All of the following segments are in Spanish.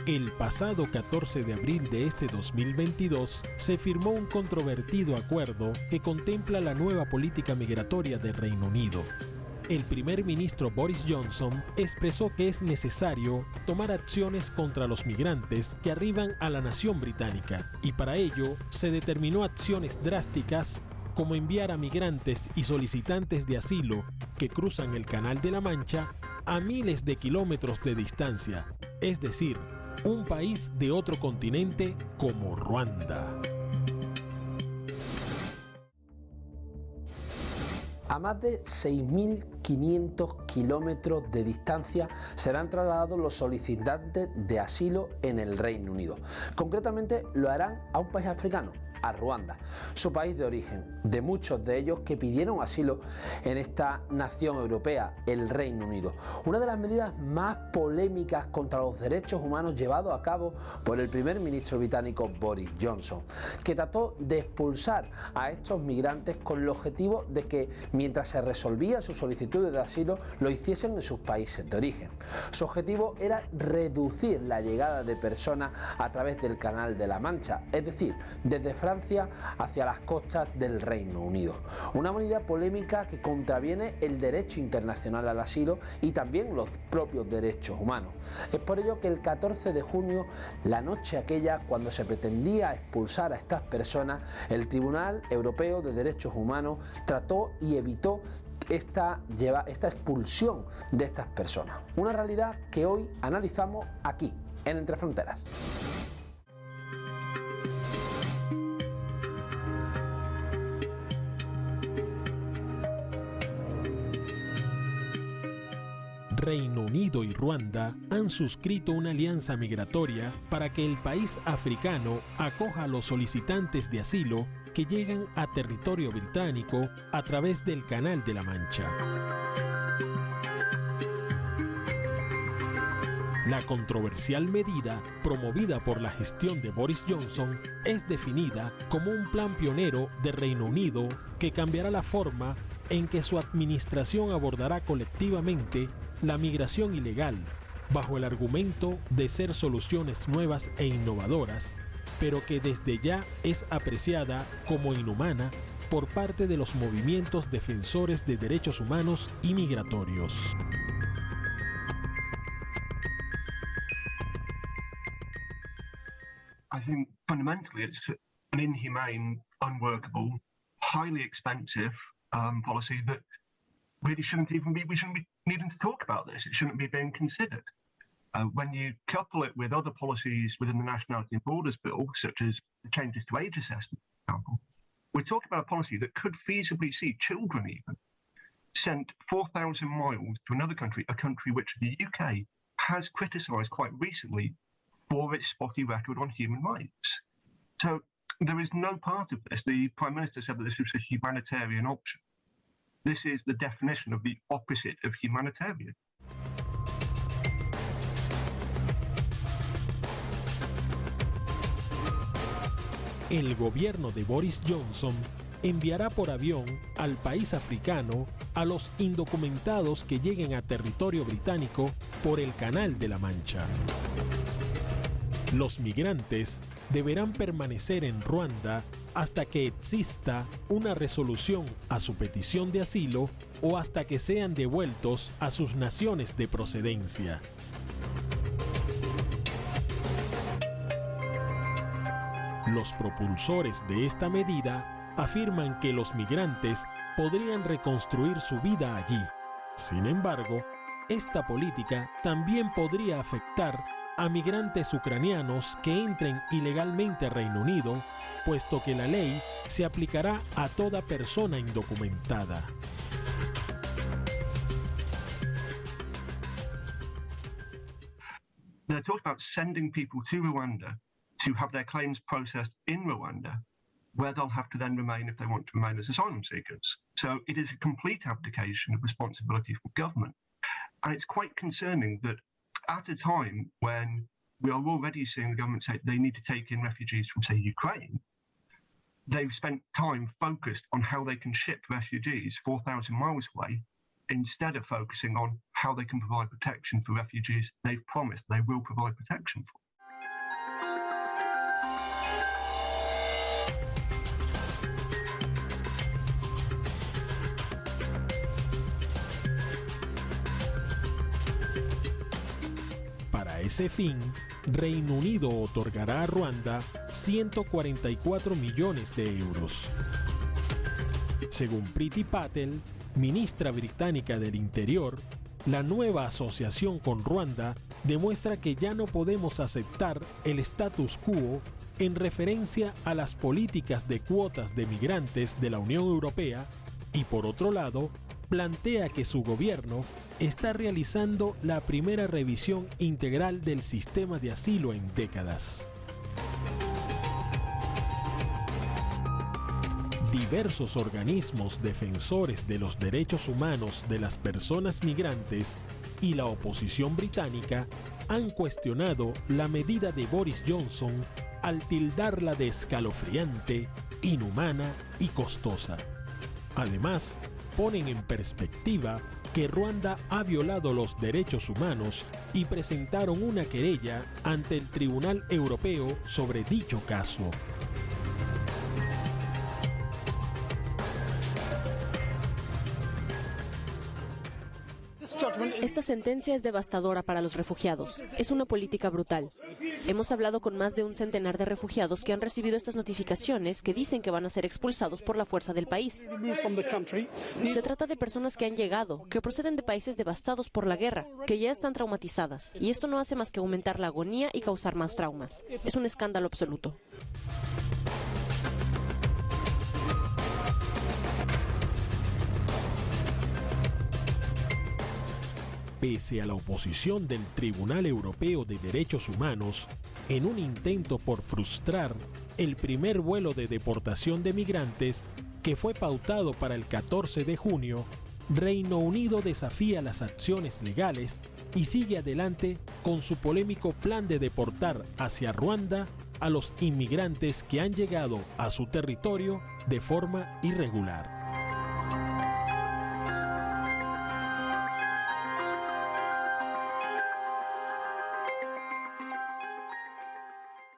El pasado 14 de abril de este 2022 se firmó un controvertido acuerdo que contempla la nueva política migratoria del Reino Unido. El primer ministro Boris Johnson expresó que es necesario tomar acciones contra los migrantes que arriban a la nación británica y para ello se determinó acciones drásticas como enviar a migrantes y solicitantes de asilo que cruzan el Canal de la Mancha a miles de kilómetros de distancia, es decir, un país de otro continente como Ruanda. A más de 6.500 kilómetros de distancia serán trasladados los solicitantes de asilo en el Reino Unido. Concretamente lo harán a un país africano, a Ruanda, su país de origen, de muchos de ellos que pidieron asilo en esta nación europea, el Reino Unido. Una de las medidas más polémicas contra los derechos humanos llevado a cabo por el primer ministro británico Boris Johnson, que trató de expulsar a estos migrantes con el objetivo de que mientras se resolvía sus solicitudes de asilo lo hiciesen en sus países de origen. Su objetivo era reducir la llegada de personas a través del Canal de la Mancha, es decir, desde Francia hacia las costas del Reino Unido. Una medida polémica que contraviene el derecho internacional al asilo y también los propios derechos humanos. Es por ello que el 14 de junio, la noche aquella cuando se pretendía expulsar a estas personas, el Tribunal Europeo de Derechos Humanos trató y evitó esta expulsión de estas personas. Una realidad que hoy analizamos aquí, en Entre Fronteras. Reino Unido y Ruanda han suscrito una alianza migratoria para que el país africano acoja a los solicitantes de asilo que llegan a territorio británico a través del Canal de la Mancha. La controversial medida, promovida por la gestión de Boris Johnson, es definida como un plan pionero de Reino Unido que cambiará la forma en que su administración abordará colectivamente la migración ilegal, bajo el argumento de ser soluciones nuevas e innovadoras, pero que desde ya es apreciada como inhumana por parte de los movimientos defensores de derechos humanos y migratorios. I think fundamentally it's an inhumane, unworkable, highly expensive policy that really we shouldn't be needing to talk about this. It shouldn't be being considered. When you couple it with other policies within the Nationality and Borders Bill, such as the changes to age assessment, for example, we're talking about a policy that could feasibly see children even sent 4,000 miles to another country, a country which the UK has criticised quite recently for its spotty record on human rights. So there is no part of this. The Prime Minister said that this was a humanitarian option. This is the definition of the opposite of humanitarian. El gobierno de Boris Johnson enviará por avión al país africano a los indocumentados que lleguen a territorio británico por el Canal de la Mancha. Los migrantes deberán permanecer en Ruanda hasta que exista una resolución a su petición de asilo o hasta que sean devueltos a sus naciones de procedencia. Los propulsores de esta medida afirman que los migrantes podrían reconstruir su vida allí. Sin embargo, esta política también podría afectar a migrantes ucranianos que entren ilegalmente a Reino Unido, puesto que la ley se aplicará a toda persona indocumentada. They're talking about sending people to Rwanda to have their claims processed in Rwanda, where they'll have to then remain if they want to remain as asylum seekers. So it is a complete abdication of responsibility from government. And it's quite concerning that at a time when we are already seeing the government say they need to take in refugees from, say, Ukraine, they've spent time focused on how they can ship refugees 4,000 miles away instead of focusing on how they can provide protection for refugees they've promised they will provide protection for. ese fin, Reino Unido otorgará a Ruanda 144 millones de euros. Según Priti Patel, ministra británica del Interior, la nueva asociación con Ruanda demuestra que ya no podemos aceptar el status quo en referencia a las políticas de cuotas de migrantes de la Unión Europea y, por otro lado, plantea que su gobierno está realizando la primera revisión integral del sistema de asilo en décadas. Diversos organismos defensores de los derechos humanos de las personas migrantes y la oposición británica han cuestionado la medida de Boris Johnson al tildarla de escalofriante, inhumana y costosa. Además, ponen en perspectiva que Ruanda ha violado los derechos humanos y presentaron una querella ante el Tribunal Europeo sobre dicho caso. Esta sentencia es devastadora para los refugiados. Es una política brutal. Hemos hablado con más de un centenar de refugiados que han recibido estas notificaciones que dicen que van a ser expulsados por la fuerza del país. Se trata de personas que han llegado, que proceden de países devastados por la guerra, que ya están traumatizadas, y esto no hace más que aumentar la agonía y causar más traumas. Es un escándalo absoluto. Pese a la oposición del Tribunal Europeo de Derechos Humanos, en un intento por frustrar el primer vuelo de deportación de migrantes, que fue pautado para el 14 de junio, Reino Unido desafía las acciones legales y sigue adelante con su polémico plan de deportar hacia Ruanda a los inmigrantes que han llegado a su territorio de forma irregular.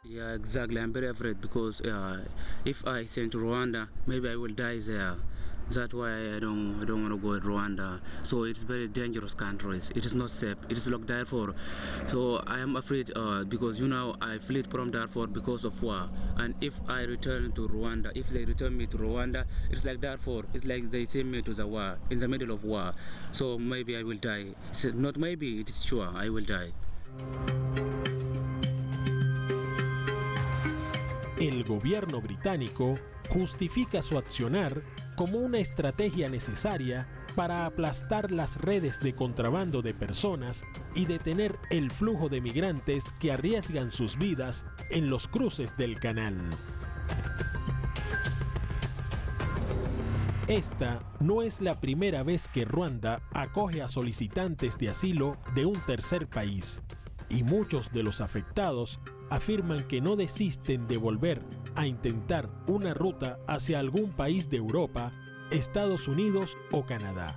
Yeah, exactly. I'm very afraid because if I send to Rwanda, maybe I will die there. That's why I don't want to go to Rwanda. So it's very dangerous country. It is not safe. It is like Darfur. So I am afraid because I fled from Darfur because of war. And if I return to Rwanda, if they return me to Rwanda, it's like Darfur. It's like they send me to the war, in the middle of war. So maybe I will die. So not maybe, it is sure I will die. El gobierno británico justifica su accionar como una estrategia necesaria para aplastar las redes de contrabando de personas y detener el flujo de migrantes que arriesgan sus vidas en los cruces del canal. Esta no es la primera vez que Ruanda acoge a solicitantes de asilo de un tercer país, y muchos de los afectados afirman que no desisten de volver a intentar una ruta hacia algún país de Europa, Estados Unidos o Canadá.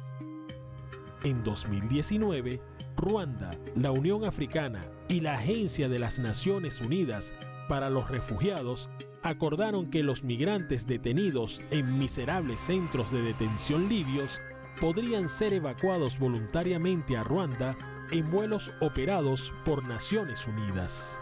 En 2019, Ruanda, la Unión Africana y la Agencia de las Naciones Unidas para los Refugiados acordaron que los migrantes detenidos en miserables centros de detención libios podrían ser evacuados voluntariamente a Ruanda en vuelos operados por Naciones Unidas.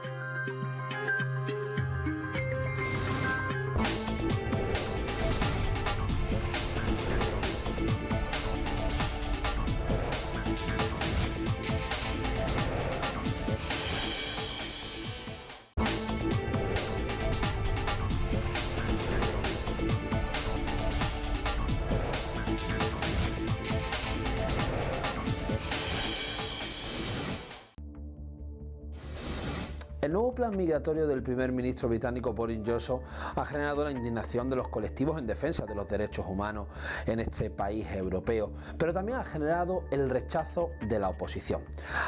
El nuevo plan migratorio del primer ministro británico Boris Johnson ha generado la indignación de los colectivos en defensa de los derechos humanos en este país europeo, pero también ha generado el rechazo de la oposición.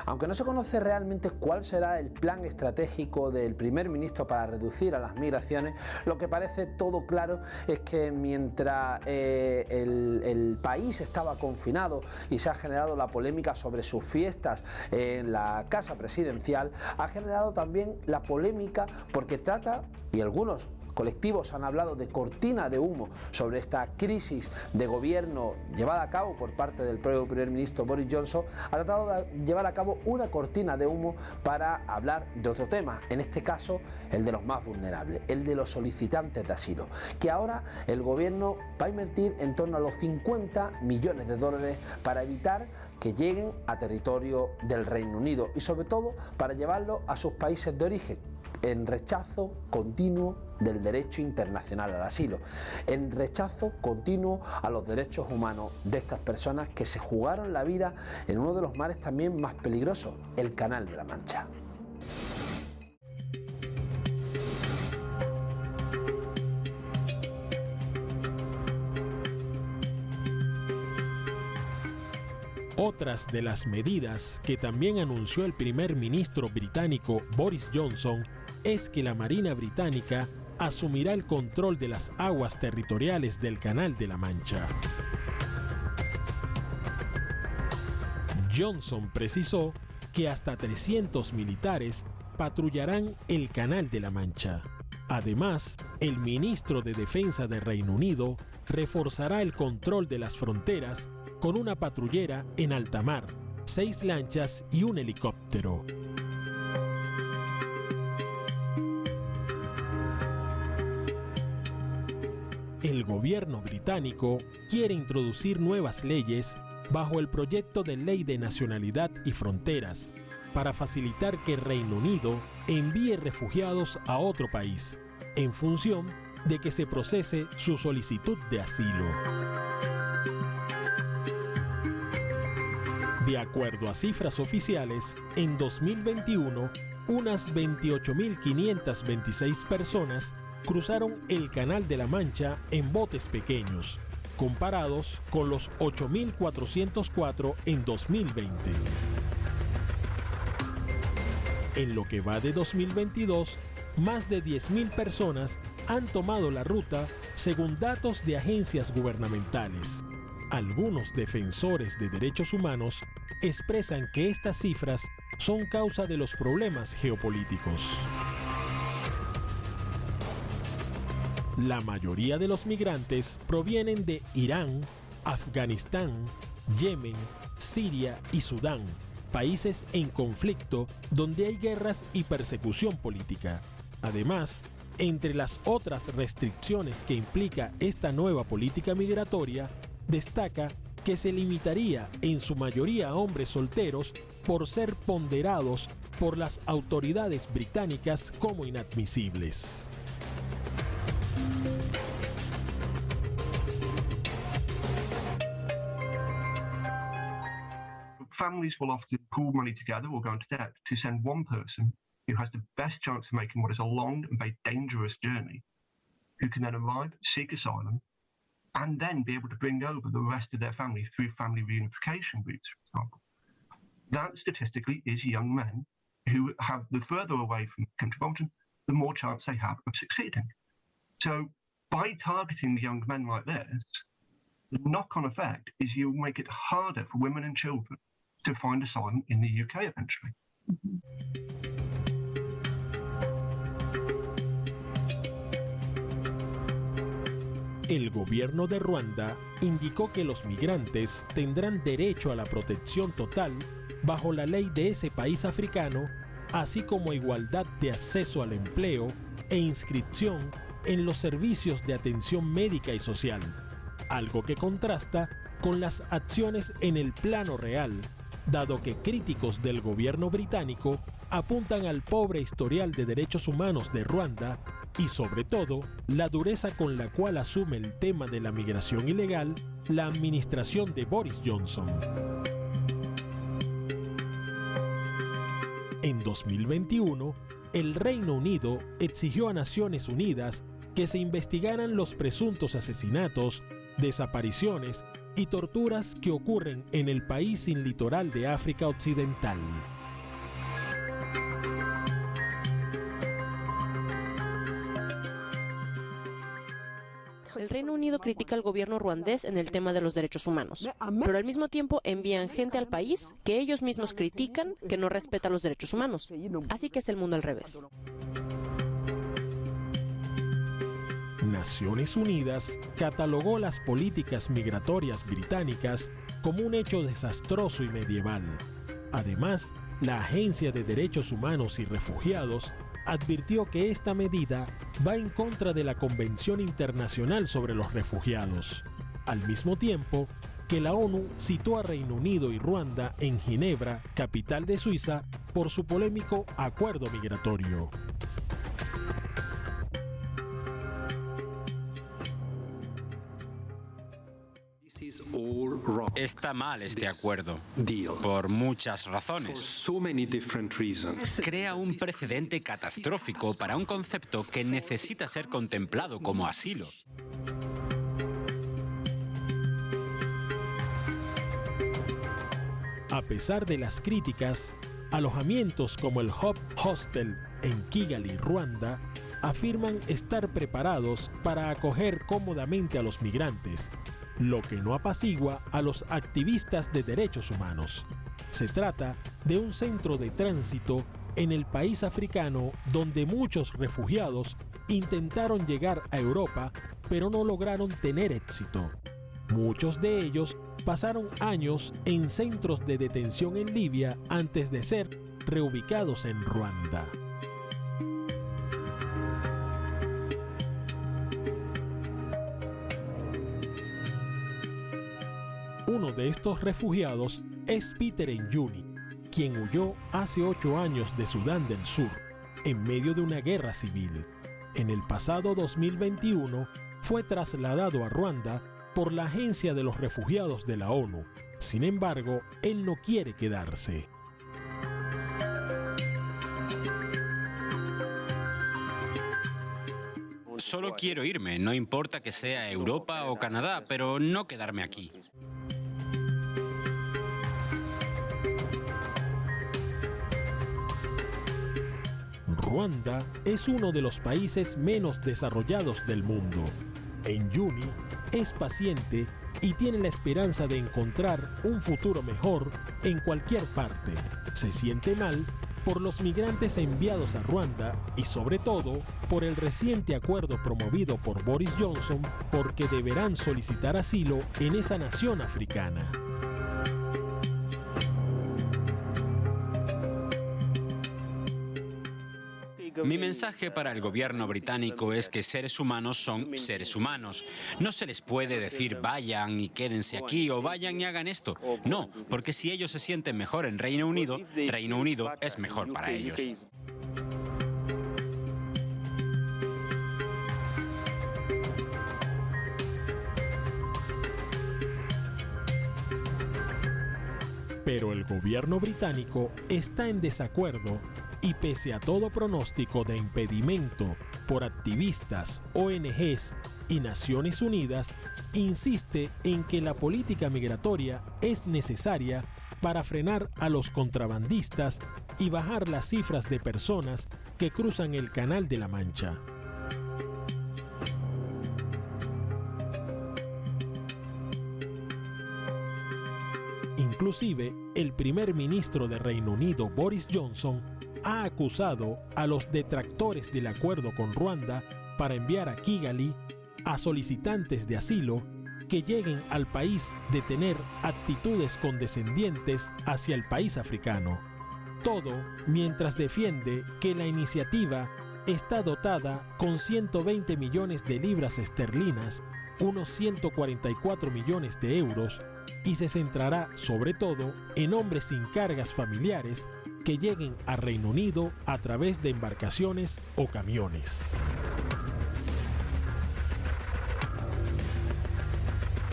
Aunque no se conoce realmente cuál será el plan estratégico del primer ministro para reducir a las migraciones, lo que parece todo claro es que mientras el país estaba confinado y se ha generado la polémica sobre sus fiestas en la casa presidencial, ha generado también la polémica porque trata, y algunos colectivos han hablado de cortina de humo sobre esta crisis de gobierno llevada a cabo por parte del propio primer ministro Boris Johnson, ha tratado de llevar a cabo una cortina de humo para hablar de otro tema, en este caso el de los más vulnerables, el de los solicitantes de asilo, que ahora el gobierno va a invertir en torno a los 50 millones de dólares para evitar que lleguen a territorio del Reino Unido y sobre todo para llevarlos a sus países de origen, en rechazo continuo del derecho internacional al asilo, en rechazo continuo a los derechos humanos de estas personas que se jugaron la vida en uno de los mares también más peligrosos, el Canal de la Mancha. Otras de las medidas que también anunció el primer ministro británico Boris Johnson es que la Marina Británica asumirá el control de las aguas territoriales del Canal de la Mancha. Johnson precisó que hasta 300 militares patrullarán el Canal de la Mancha. Además, el ministro de Defensa de Reino Unido reforzará el control de las fronteras con una patrullera en alta mar, 6 lanchas y un helicóptero. El gobierno británico quiere introducir nuevas leyes bajo el proyecto de Ley de Nacionalidad y Fronteras para facilitar que Reino Unido envíe refugiados a otro país, en función de que se procese su solicitud de asilo. De acuerdo a cifras oficiales, en 2021, unas 28.526 personas cruzaron el Canal de la Mancha en botes pequeños, comparados con los 8.404 en 2020. En lo que va de 2022, más de 10.000 personas han tomado la ruta según datos de agencias gubernamentales. Algunos defensores de derechos humanos expresan que estas cifras son causa de los problemas geopolíticos. La mayoría de los migrantes provienen de Irán, Afganistán, Yemen, Siria y Sudán, países en conflicto donde hay guerras y persecución política. Además, entre las otras restricciones que implica esta nueva política migratoria, destaca que se limitaría en su mayoría a hombres solteros por ser ponderados por las autoridades británicas como inadmisibles. Families will often pool money together or go into debt to send one person who has the best chance of making what is a long and very dangerous journey, who can then arrive, seek asylum, and then be able to bring over the rest of their family through family reunification routes, for example. That statistically is young men who have, the further away from the country of origin, the more chance they have of succeeding. So by targeting young men like this, the knock-on effect is you'll make it harder for women and children to find asylum in the UK eventually. El gobierno de Ruanda indicó que los migrantes tendrán derecho a la protección total bajo la ley de ese país africano, así como igualdad de acceso al empleo e inscripción en los servicios de atención médica y social, algo que contrasta con las acciones en el plano real, dado que críticos del gobierno británico apuntan al pobre historial de derechos humanos de Ruanda y sobre todo la dureza con la cual asume el tema de la migración ilegal la administración de Boris Johnson. En 2021, el Reino Unido exigió a Naciones Unidas que se investigaran los presuntos asesinatos, desapariciones y torturas que ocurren en el país sin litoral de África Occidental. El Reino Unido critica al gobierno ruandés en el tema de los derechos humanos, pero al mismo tiempo envían gente al país que ellos mismos critican que no respeta los derechos humanos. Así que es el mundo al revés. Naciones Unidas catalogó las políticas migratorias británicas como un hecho desastroso y medieval. Además, la Agencia de Derechos Humanos y Refugiados advirtió que esta medida va en contra de la Convención Internacional sobre los Refugiados, al mismo tiempo que la ONU citó a Reino Unido y Ruanda en Ginebra, capital de Suiza, por su polémico acuerdo migratorio. Está mal este acuerdo, por muchas razones. Crea un precedente catastrófico para un concepto que necesita ser contemplado como asilo. A pesar de las críticas, alojamientos como el Hope Hostel en Kigali, Ruanda, afirman estar preparados para acoger cómodamente a los migrantes, lo que no apacigua a los activistas de derechos humanos. Se trata de un centro de tránsito en el país africano donde muchos refugiados intentaron llegar a Europa, pero no lograron tener éxito. Muchos de ellos pasaron años en centros de detención en Libia antes de ser reubicados en Ruanda. Uno de estos refugiados es Peter Njuni, quien huyó hace 8 años de Sudán del Sur, en medio de una guerra civil. En el pasado 2021 fue trasladado a Ruanda por la Agencia de los Refugiados de la ONU. Sin embargo, él no quiere quedarse. Solo quiero irme, no importa que sea Europa o Canadá, pero no quedarme aquí. Ruanda es uno de los países menos desarrollados del mundo. Njuni es paciente y tiene la esperanza de encontrar un futuro mejor en cualquier parte. Se siente mal por los migrantes enviados a Ruanda y sobre todo por el reciente acuerdo promovido por Boris Johnson porque deberán solicitar asilo en esa nación africana. Mi mensaje para el gobierno británico es que seres humanos son seres humanos. No se les puede decir vayan y quédense aquí o vayan y hagan esto. No, porque si ellos se sienten mejor en Reino Unido es mejor para ellos. Pero el gobierno británico está en desacuerdo y pese a todo pronóstico de impedimento por activistas, ONGs y Naciones Unidas, insiste en que la política migratoria es necesaria para frenar a los contrabandistas y bajar las cifras de personas que cruzan el Canal de la Mancha. Inclusive, el primer ministro de Reino Unido, Boris Johnson, ha acusado a los detractores del acuerdo con Ruanda para enviar a Kigali a solicitantes de asilo que lleguen al país de tener actitudes condescendientes hacia el país africano. Todo mientras defiende que la iniciativa está dotada con 120 millones de libras esterlinas, unos 144 millones de euros, y se centrará sobre todo en hombres sin cargas familiares que lleguen a Reino Unido a través de embarcaciones o camiones.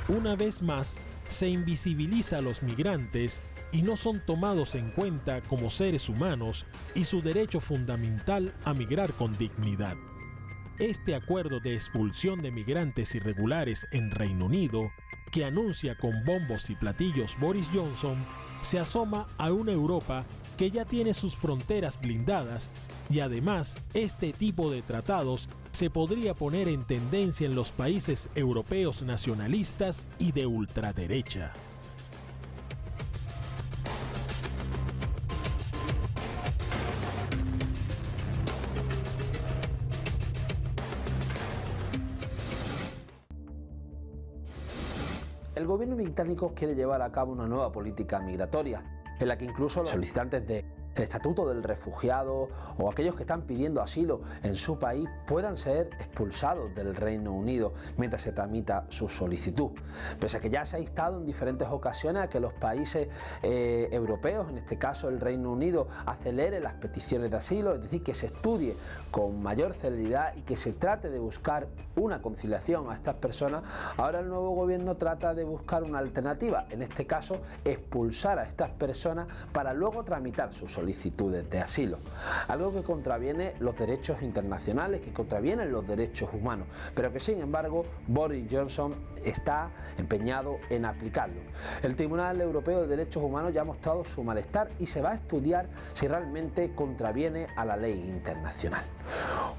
Una vez más, se invisibiliza a los migrantes y no son tomados en cuenta como seres humanos y su derecho fundamental a migrar con dignidad. Este acuerdo de expulsión de migrantes irregulares en Reino Unido, que anuncia con bombos y platillos Boris Johnson, se asoma a una Europa que ya tiene sus fronteras blindadas y además este tipo de tratados se podría poner en tendencia en los países europeos nacionalistas y de ultraderecha. El gobierno británico quiere llevar a cabo una nueva política migratoria, en la que incluso los solicitantes del Estatuto del Refugiado o aquellos que están pidiendo asilo en su país puedan ser expulsados del Reino Unido mientras se tramita su solicitud. Pese a que ya se ha instado en diferentes ocasiones a que los países europeos, en este caso el Reino Unido, acelere las peticiones de asilo, es decir, que se estudie con mayor celeridad y que se trate de buscar una conciliación a estas personas, ahora el nuevo gobierno trata de buscar una alternativa, en este caso expulsar a estas personas para luego tramitar sus solicitudes de asilo, algo que contraviene los derechos internacionales, que contravienen los derechos humanos, pero que sin embargo Boris Johnson está empeñado en aplicarlo. El Tribunal Europeo de Derechos Humanos ya ha mostrado su malestar y se va a estudiar si realmente contraviene a la ley internacional.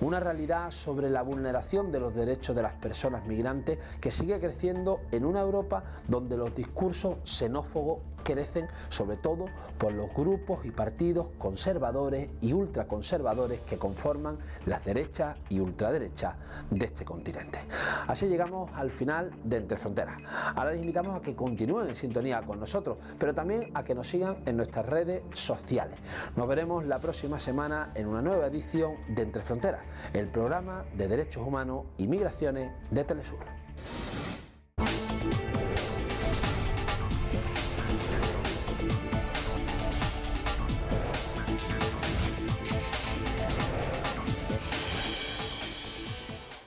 Una realidad sobre la vulneración de los derechos de las personas migrantes que sigue creciendo en una Europa donde los discursos xenófobos crecen sobre todo por los grupos y partidos conservadores y ultraconservadores que conforman las derechas y ultraderechas de este continente. Así llegamos al final de Entre Fronteras. Ahora les invitamos a que continúen en sintonía con nosotros, pero también a que nos sigan en nuestras redes sociales. Nos veremos la próxima semana en una nueva edición de Entre Fronteras, el programa de Derechos Humanos y Migraciones de Telesur.